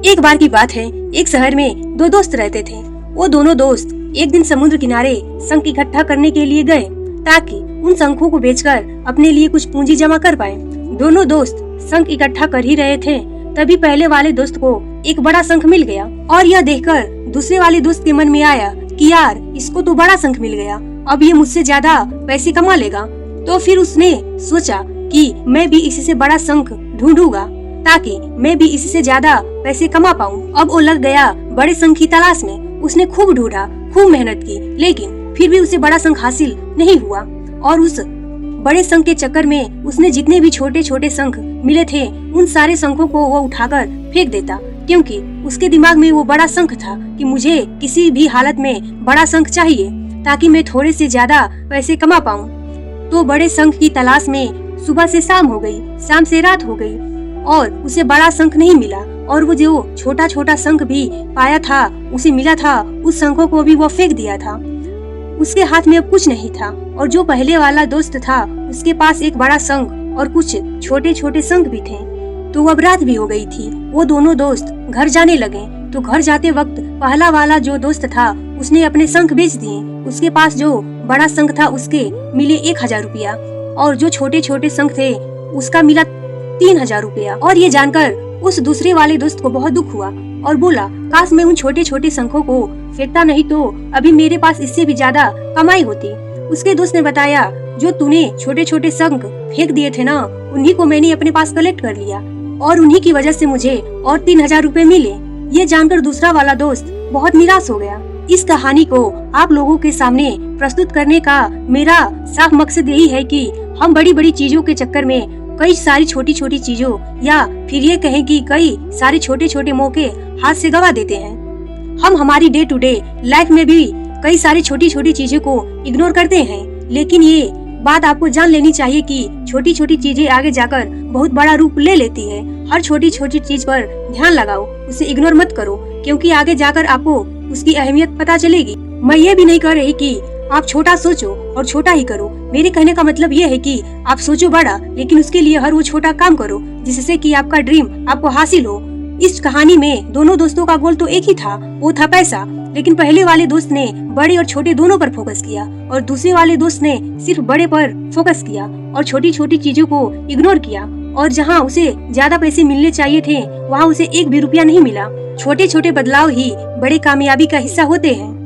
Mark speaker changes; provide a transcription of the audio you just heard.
Speaker 1: एक बार की बात है, एक शहर में दो दोस्त रहते थे। वो दोनों दोस्त एक दिन समुद्र किनारे शंख इकट्ठा करने के लिए गए ताकि उन शंखों को बेचकर अपने लिए कुछ पूंजी जमा कर पाए। दोनों दोस्त शंख इकट्ठा कर ही रहे थे, तभी पहले वाले दोस्त को एक बड़ा शंख मिल गया और यह देखकर दूसरे वाले दोस्त के मन में आया कि यार इसको तो बड़ा शंख मिल गया, अब ये मुझसे ज्यादा पैसे कमा लेगा। तो फिर उसने सोचा कि मैं भी इसी से बड़ा शंख ढूंढूंगा ताकि मैं भी इससे ज्यादा पैसे कमा पाऊं। अब वो लग गया बड़े शंख की तलाश में। उसने खूब ढूंढा, खूब मेहनत की, लेकिन फिर भी उसे बड़ा शंख हासिल नहीं हुआ। और उस बड़े शंख के चक्कर में उसने जितने भी छोटे छोटे शंख मिले थे उन सारे शंखों को वो उठाकर फेंक देता, क्योंकि उसके दिमाग में वो बड़ा शंख था कि मुझे किसी भी हालत में बड़ा शंख चाहिए ताकि मैं थोड़े से ज्यादा पैसे कमा पाऊं। तो बड़े शंख की तलाश में सुबह से शाम हो गई, शाम से रात हो गई और उसे बड़ा शंख नहीं मिला। और वो जो छोटा छोटा शंख भी पाया था, उसे मिला था, उस शंखों को भी वो फेंक दिया था। उसके हाथ में अब कुछ नहीं था। और जो पहले वाला दोस्त था उसके पास एक बड़ा शंख और कुछ छोटे छोटे शंख भी थे। तो अब रात भी हो गई थी। वो दोनों दोस्त घर जाने लगे। तो घर जाते वक्त पहला वाला जो दोस्त था उसने अपने शंख बेच दिए। उसके पास जो बड़ा शंख था उसके मिले 1000 रुपया और जो छोटे छोटे शंख थे उसका मिला 3000 रुपया। और ये जानकर उस दूसरे वाले दोस्त को बहुत दुख हुआ और बोला, काश मैं उन छोटे छोटे शंखों को फेंकता नहीं तो अभी मेरे पास इससे भी ज्यादा कमाई होती। उसके दोस्त ने बताया, जो तूने छोटे छोटे शंख फेंक दिए थे ना, उन्हीं को मैंने अपने पास कलेक्ट कर लिया और उन्हीं की वजह से मुझे और 3000 रुपए मिले। ये जानकर दूसरा वाला दोस्त बहुत निराश हो गया। इस कहानी को आप लोगों के सामने प्रस्तुत करने का मेरा साफ मकसद यही है कि हम बड़ी बड़ी चीजों के चक्कर में कई सारी छोटी छोटी चीजों या फिर ये कहें कि कई सारे छोटे छोटे मौके हाथ से गवा देते हैं। हम हमारी डे टू डे लाइफ में भी कई सारी छोटी छोटी चीजों को इग्नोर करते हैं, लेकिन ये बात आपको जान लेनी चाहिए कि छोटी छोटी चीजें आगे जाकर बहुत बड़ा रूप ले लेती है। हर छोटी छोटी चीज पर ध्यान लगाओ, उसे इग्नोर मत करो, क्योंकि आगे जाकर आपको उसकी अहमियत पता चलेगी। मैं ये भी नहीं कह रही कि आप छोटा सोचो और छोटा ही करो। मेरे कहने का मतलब ये है कि आप सोचो बड़ा, लेकिन उसके लिए हर वो छोटा काम करो जिससे कि आपका ड्रीम आपको हासिल हो। इस कहानी में दोनों दोस्तों का गोल तो एक ही था, वो था पैसा। लेकिन पहले वाले दोस्त ने बड़े और छोटे दोनों पर फोकस किया और दूसरे वाले दोस्त ने सिर्फ बड़े पर फोकस किया और छोटी छोटी चीजों को इग्नोर किया। और जहाँ उसे ज्यादा पैसे मिलने चाहिए थे वहाँ उसे एक भी रुपया नहीं मिला। छोटे छोटे बदलाव ही बड़े कामयाबी का हिस्सा होते हैं।